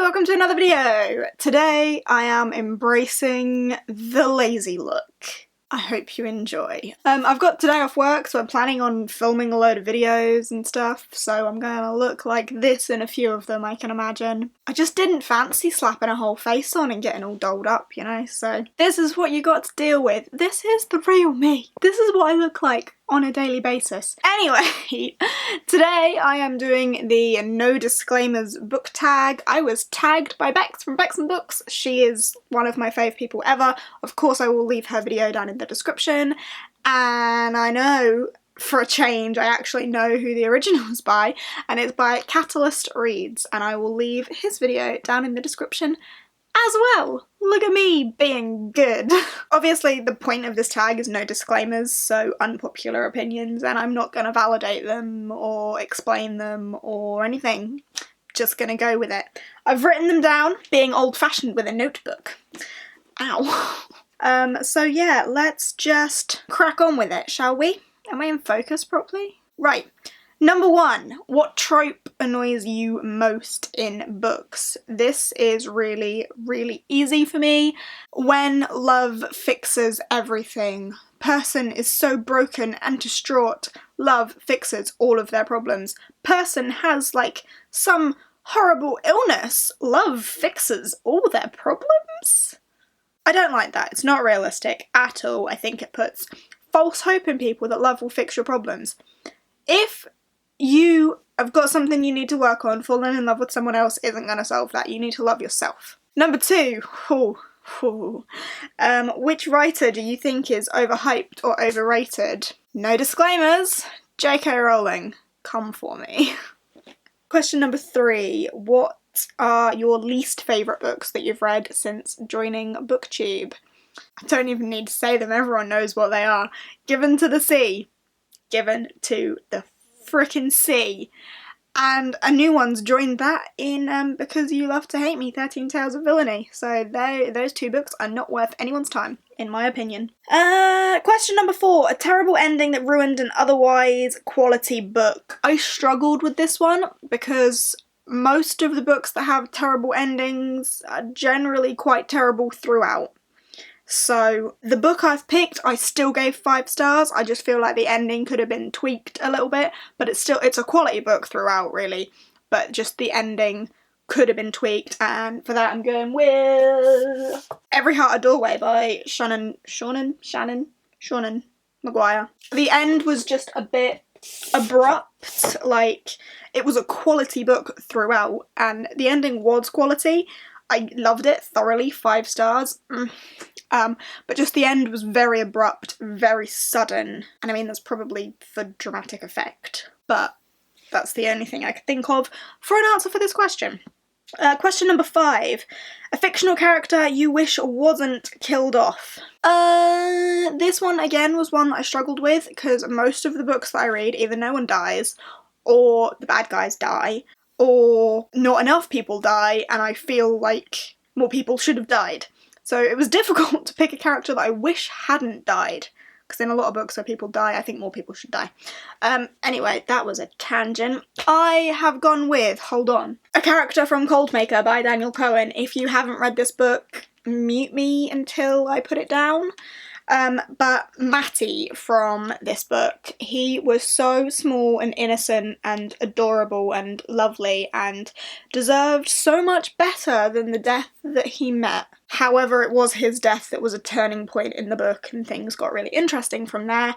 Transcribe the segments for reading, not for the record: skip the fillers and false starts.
welcome to another video! Today I am embracing the lazy look. I hope you enjoy. I've got today off work, so I'm planning on filming a load of videos and stuff, so I'm gonna look like this in a few of them, I can imagine. I just didn't fancy slapping a whole face on and getting all dolled up, you know, so this is what you got to deal with. This is the real me. This is what I look like on a daily basis. Anyway, today I am doing the no disclaimers book tag. I was tagged by Bex from Bex and Books. She is one of my fave people ever. Of course I will leave her video down in the description, and I know for a change I actually know who the original is by, and it's by Catalyst Reads, and I will leave his video down in the description as well. Look at me being good. Obviously the point of this tag is no disclaimers, so unpopular opinions, and I'm not gonna validate them or explain them or anything. Just gonna go with it. I've written them down, being old-fashioned with a notebook. Ow. So yeah, let's just crack on with it, shall we? Am I in focus properly? Right. Number 1, what trope annoys you most in books? This is really, really easy for me. When love fixes everything. Person is so broken and distraught. Love fixes all of their problems. Person has like some horrible illness. Love fixes all their problems? I don't like that. It's not realistic at all. I think it puts false hope in people that love will fix your problems. If you have got something you need to work on, falling in love with someone else isn't going to solve that. You need to love yourself. Number 2, which writer do you think is overhyped or overrated? No disclaimers. J.K. Rowling, come for me. Question number 3, what are your least favourite books that you've read since joining Booktube? I don't even need to say them, everyone knows what they are. Given to the Sea. Given to the frickin' sea. And a new one's joined that in Because You Love to Hate Me, 13 Tales of Villainy. So those two books are not worth anyone's time, in my opinion. Question number 4, a terrible ending that ruined an otherwise quality book. I struggled with this one because most of the books that have terrible endings are generally quite terrible throughout. So the book I've picked, I still gave 5 stars. I just feel like the ending could have been tweaked a little bit, but it's a quality book throughout, really. But just the ending could have been tweaked, and for that I'm going with Every Heart a Doorway by Shannon Maguire. The end was just a bit abrupt, like it was a quality book throughout, and the ending was quality. I loved it thoroughly, 5 stars. But just the end was very abrupt, very sudden, and I mean that's probably for dramatic effect, but that's the only thing I could think of for an answer for this question. Question number 5, a fictional character you wish wasn't killed off. This one again was one that I struggled with because most of the books that I read either no one dies, or the bad guys die, or not enough people die, and I feel like more people should have died. So it was difficult to pick a character that I wish hadn't died, because in a lot of books where people die, I think more people should die. Anyway, that was a tangent. I have gone with, hold on, a character from Coldmaker by Daniel Cohen. If you haven't read this book, mute me until I put it down. But Matty from this book, he was so small and innocent and adorable and lovely and deserved so much better than the death that he met. However, it was his death that was a turning point in the book and things got really interesting from there,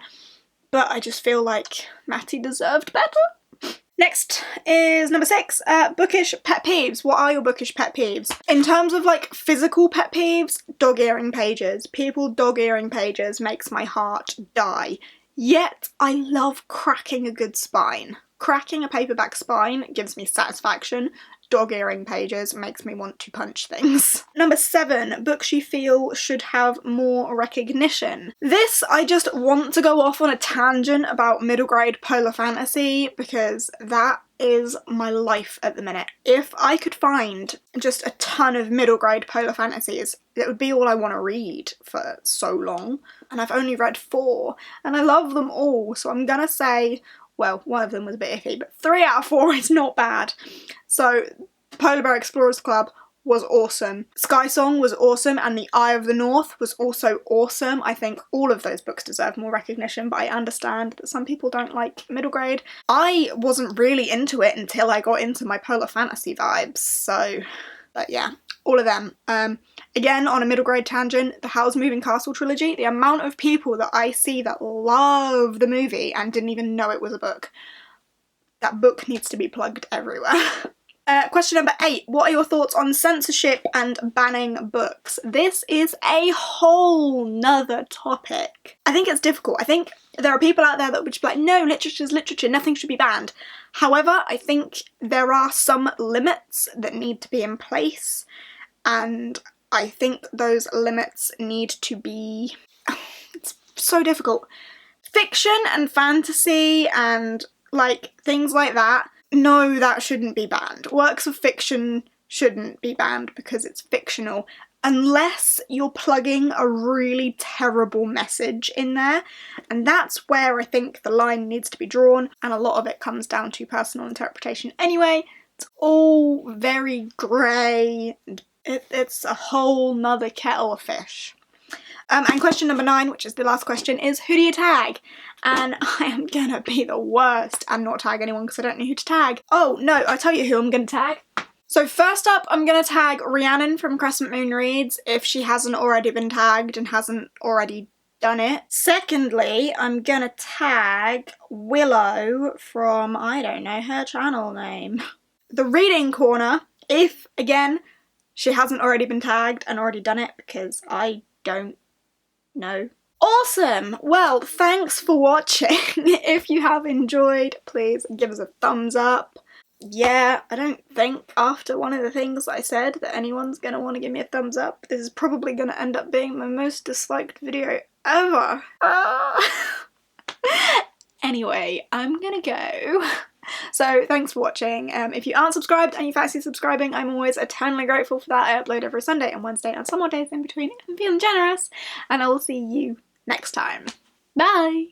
but I just feel like Matty deserved better. Next is number 6, Bookish Pet Peeves. What are your Bookish Pet Peeves? In terms of like physical pet peeves, dog-earing pages. People dog-earing pages makes my heart die. Yet, I love cracking a good spine. Cracking a paperback spine gives me satisfaction. Dog-earing pages makes me want to punch things. Number 7, books you feel should have more recognition. This, I just want to go off on a tangent about middle grade polar fantasy because that is my life at the minute. If I could find just a ton of middle grade polar fantasies, it would be all I want to read for so long. And I've only read 4 and I love them all, so I'm gonna say, well, one of them was a bit iffy, but 3 out of 4 is not bad. So Polar Bear Explorers Club, was awesome. Sky Song was awesome, and The Eye of the North was also awesome. I think all of those books deserve more recognition, but I understand that some people don't like middle grade. I wasn't really into it until I got into my polar fantasy vibes, so, but yeah, all of them. Again, on a middle grade tangent, the Howl's Moving Castle trilogy, the amount of people that I see that love the movie and didn't even know it was a book, that book needs to be plugged everywhere. Question number 8. What are your thoughts on censorship and banning books? This is a whole nother topic. I think it's difficult. I think there are people out there that would just be like, no, literature's literature, nothing should be banned. However, I think there are some limits that need to be in place, and I think those limits need to be... It's so difficult. Fiction and fantasy and, like, things like that, no, that shouldn't be banned. Works of fiction shouldn't be banned because it's fictional, unless you're plugging a really terrible message in there, and that's where I think the line needs to be drawn, and a lot of it comes down to personal interpretation anyway. It's all very grey, and it's a whole nother kettle of fish. And question number 9, which is the last question, is who do you tag? And I am gonna be the worst and not tag anyone because I don't know who to tag. Oh no, I'll tell you who I'm gonna tag. So first up, I'm gonna tag Rhiannon from Crescent Moon Reads if she hasn't already been tagged and hasn't already done it. Secondly, I'm gonna tag Willow from, I don't know her channel name. The Reading Corner, if, again, she hasn't already been tagged and already done it because I don't know. Awesome! Well, thanks for watching. If you have enjoyed, please give us a thumbs up. Yeah, I don't think after one of the things I said that anyone's gonna want to give me a thumbs up. This is probably gonna end up being my most disliked video ever. Anyway, I'm gonna go. So thanks for watching. If you aren't subscribed and you fancy subscribing, I'm always eternally grateful for that. I upload every Sunday and Wednesday and some more days in between if I'm feeling generous. And I will see you next time. Bye!